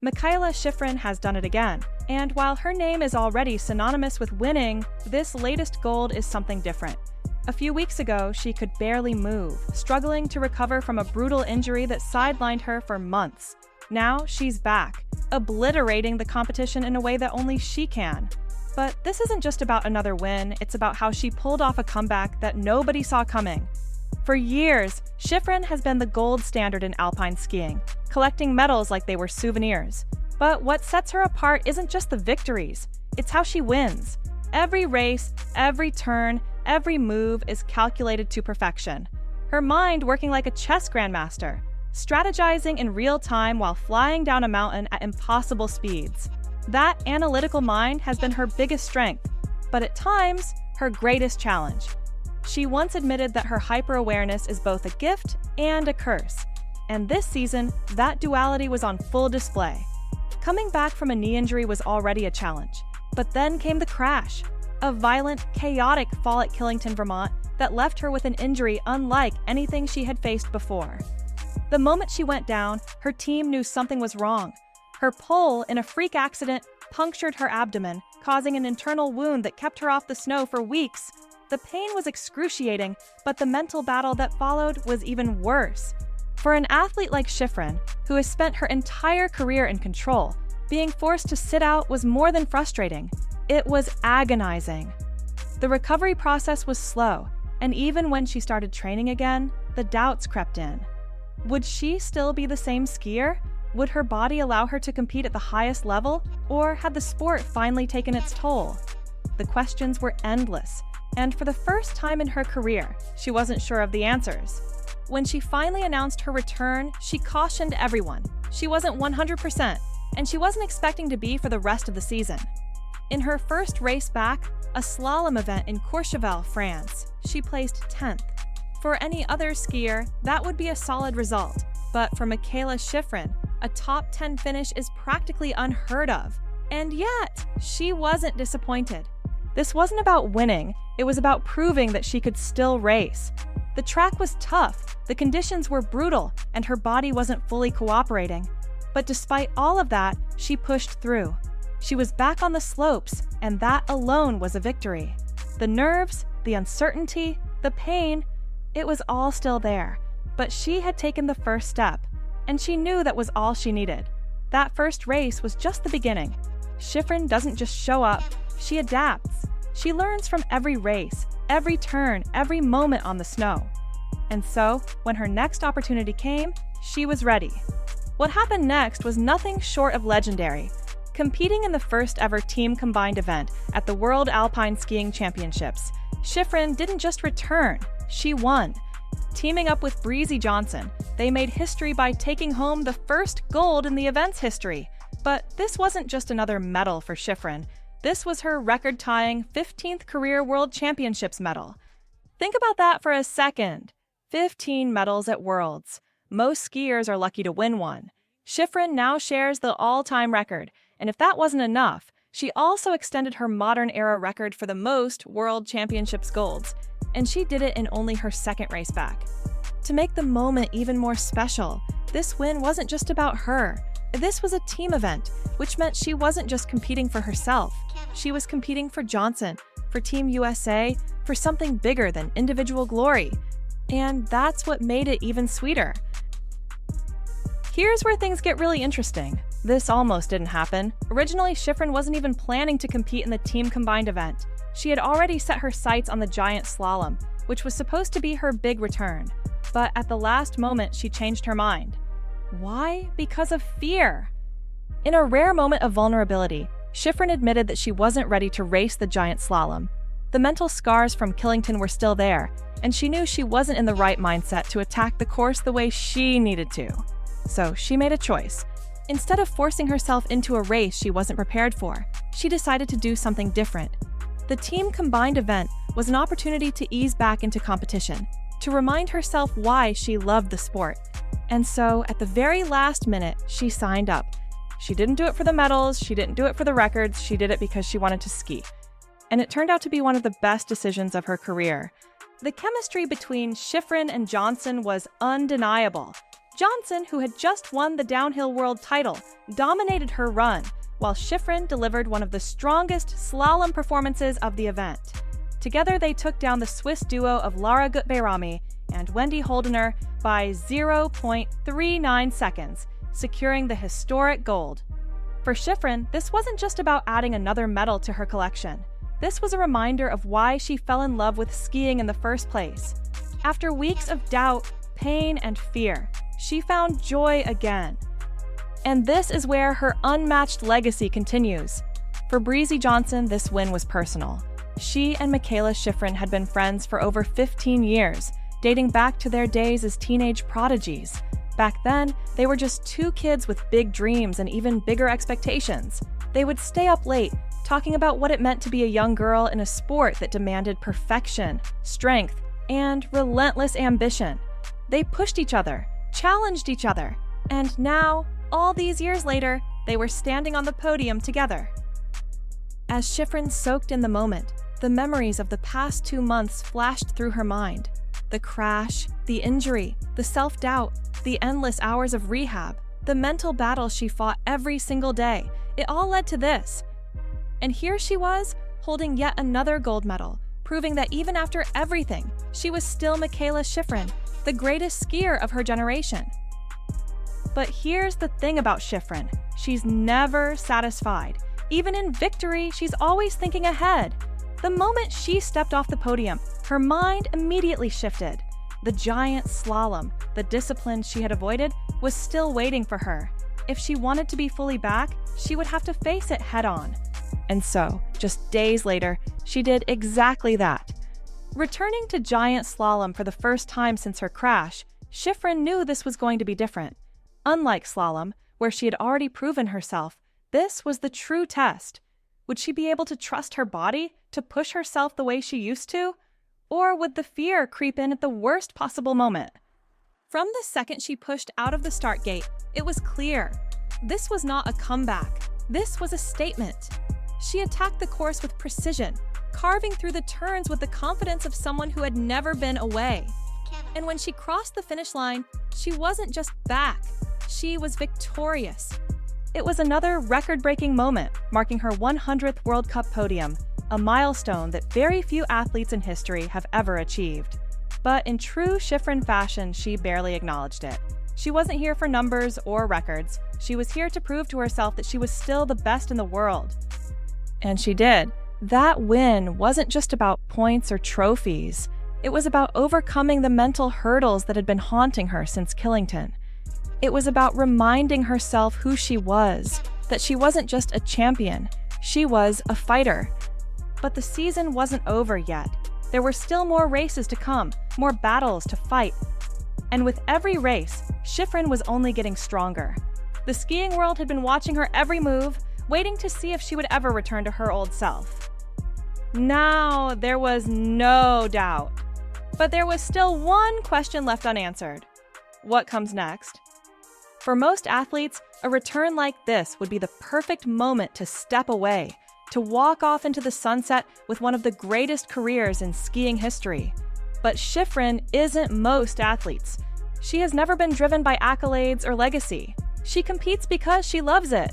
Mikaela Shiffrin has done it again, and while her name is already synonymous with winning, this latest gold is something different. A few weeks ago, she could barely move, struggling to recover from a brutal injury that sidelined her for months. Now she's back, obliterating the competition in a way that only she can. But this isn't just about another win, it's about how she pulled off a comeback that nobody saw coming. For years, Shiffrin has been the gold standard in alpine skiing, collecting medals like they were souvenirs. But what sets her apart isn't just the victories, it's how she wins. Every race, every turn, every move is calculated to perfection. Her mind working like a chess grandmaster, strategizing in real time while flying down a mountain at impossible speeds. That analytical mind has been her biggest strength, but at times, her greatest challenge. She once admitted that her hyper-awareness is both a gift and a curse. And this season, that duality was on full display. Coming back from a knee injury was already a challenge. But then came the crash, a violent, chaotic fall at Killington, Vermont that left her with an injury unlike anything she had faced before. The moment she went down, her team knew something was wrong. Her pole, in a freak accident, punctured her abdomen, causing an internal wound that kept her off the snow for weeks. The pain was excruciating, but the mental battle that followed was even worse. For an athlete like Shiffrin, who has spent her entire career in control, being forced to sit out was more than frustrating. It was agonizing. The recovery process was slow, and even when she started training again, the doubts crept in. Would she still be the same skier? Would her body allow her to compete at the highest level, or had the sport finally taken its toll? The questions were endless, and for the first time in her career, she wasn't sure of the answers. When she finally announced her return, she cautioned everyone. She wasn't 100%, and she wasn't expecting to be for the rest of the season. In her first race back, a slalom event in Courchevel, France, she placed 10th. For any other skier, that would be a solid result, but for Mikaela Shiffrin, a top 10 finish is practically unheard of. And yet, she wasn't disappointed. This wasn't about winning, it was about proving that she could still race. The track was tough, the conditions were brutal, and her body wasn't fully cooperating. But despite all of that, she pushed through. She was back on the slopes, and that alone was a victory. The nerves, the uncertainty, the pain, it was all still there. But she had taken the first step, and she knew that was all she needed. That first race was just the beginning. Shiffrin doesn't just show up, she adapts. She learns from every race, every turn, every moment on the snow. And so, when her next opportunity came, she was ready. What happened next was nothing short of legendary. Competing in the first ever team combined event at the World Alpine Skiing Championships, Shiffrin didn't just return, she won. Teaming up with Breezy Johnson, they made history by taking home the first gold in the event's history. But this wasn't just another medal for Shiffrin. This was her record-tying 15th career World Championships medal. Think about that for a second. 15 medals at Worlds. Most skiers are lucky to win one. Shiffrin now shares the all-time record, and if that wasn't enough, she also extended her modern-era record for the most World Championships golds, and she did it in only her second race back. To make the moment even more special, this win wasn't just about her. This was a team event, which meant she wasn't just competing for herself. She was competing for Johnson, for Team USA, for something bigger than individual glory. And that's what made it even sweeter. Here's where things get really interesting. This almost didn't happen. Originally, Shiffrin wasn't even planning to compete in the team combined event. She had already set her sights on the giant slalom, which was supposed to be her big return. But at the last moment, she changed her mind. Why? Because of fear. In a rare moment of vulnerability, Shiffrin admitted that she wasn't ready to race the giant slalom. The mental scars from Killington were still there, and she knew she wasn't in the right mindset to attack the course the way she needed to. So she made a choice. Instead of forcing herself into a race she wasn't prepared for, she decided to do something different. The team combined event was an opportunity to ease back into competition, to remind herself why she loved the sport. And so, at the very last minute, she signed up. She didn't do it for the medals, she didn't do it for the records, she did it because she wanted to ski. And it turned out to be one of the best decisions of her career. The chemistry between Shiffrin and Johnson was undeniable. Johnson, who had just won the downhill world title, dominated her run, while Shiffrin delivered one of the strongest slalom performances of the event. Together, they took down the Swiss duo of Lara Gutbeirami and Wendy Holdener by 0.39 seconds, securing the historic gold. For Shiffrin, this wasn't just about adding another medal to her collection. This was a reminder of why she fell in love with skiing in the first place. After weeks of doubt, pain, and fear, she found joy again. And this is where her unmatched legacy continues. For Breezy Johnson, this win was personal. She and Mikaela Shiffrin had been friends for over 15 years, dating back to their days as teenage prodigies. Back then, they were just two kids with big dreams and even bigger expectations. They would stay up late, talking about what it meant to be a young girl in a sport that demanded perfection, strength, and relentless ambition. They pushed each other, challenged each other, and now, all these years later, they were standing on the podium together. As Shiffrin soaked in the moment, the memories of the past 2 months flashed through her mind. The crash, the injury, the self-doubt, the endless hours of rehab, the mental battles she fought every single day, it all led to this. And here she was, holding yet another gold medal, proving that even after everything, she was still Mikaela Shiffrin, the greatest skier of her generation. But here's the thing about Shiffrin, she's never satisfied. Even in victory, she's always thinking ahead. The moment she stepped off the podium, her mind immediately shifted. The giant slalom, the discipline she had avoided, was still waiting for her. If she wanted to be fully back, she would have to face it head-on. And so, just days later, she did exactly that. Returning to giant slalom for the first time since her crash, Shiffrin knew this was going to be different. Unlike slalom, where she had already proven herself, this was the true test. Would she be able to trust her body to push herself the way she used to? Or would the fear creep in at the worst possible moment? From the second she pushed out of the start gate, it was clear. This was not a comeback. This was a statement. She attacked the course with precision, carving through the turns with the confidence of someone who had never been away. And when she crossed the finish line, she wasn't just back. She was victorious. It was another record-breaking moment, marking her 100th World Cup podium, a milestone that very few athletes in history have ever achieved. But in true Shiffrin fashion, she barely acknowledged it. She wasn't here for numbers or records. She was here to prove to herself that she was still the best in the world. And she did. That win wasn't just about points or trophies. It was about overcoming the mental hurdles that had been haunting her since Killington. It was about reminding herself who she was, that she wasn't just a champion, she was a fighter. But the season wasn't over yet. There were still more races to come, more battles to fight. And with every race, Shiffrin was only getting stronger. The skiing world had been watching her every move, waiting to see if she would ever return to her old self. Now, there was no doubt. But there was still one question left unanswered. What comes next? For most athletes, a return like this would be the perfect moment to step away, to walk off into the sunset with one of the greatest careers in skiing history. But Shiffrin isn't most athletes. She has never been driven by accolades or legacy. She competes because she loves it.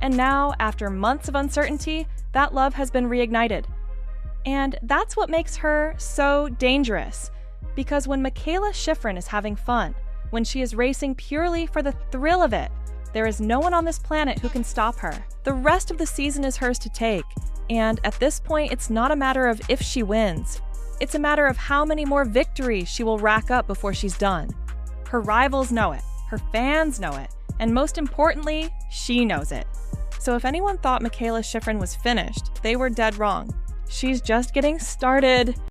And now, after months of uncertainty, that love has been reignited. And that's what makes her so dangerous. Because when Mikaela Shiffrin is having fun, when she is racing purely for the thrill of it, there is no one on this planet who can stop her. The rest of the season is hers to take. And at this point, it's not a matter of if she wins. It's a matter of how many more victories she will rack up before she's done. Her rivals know it, her fans know it, and most importantly, she knows it. So if anyone thought Mikaela Shiffrin was finished, they were dead wrong. She's just getting started.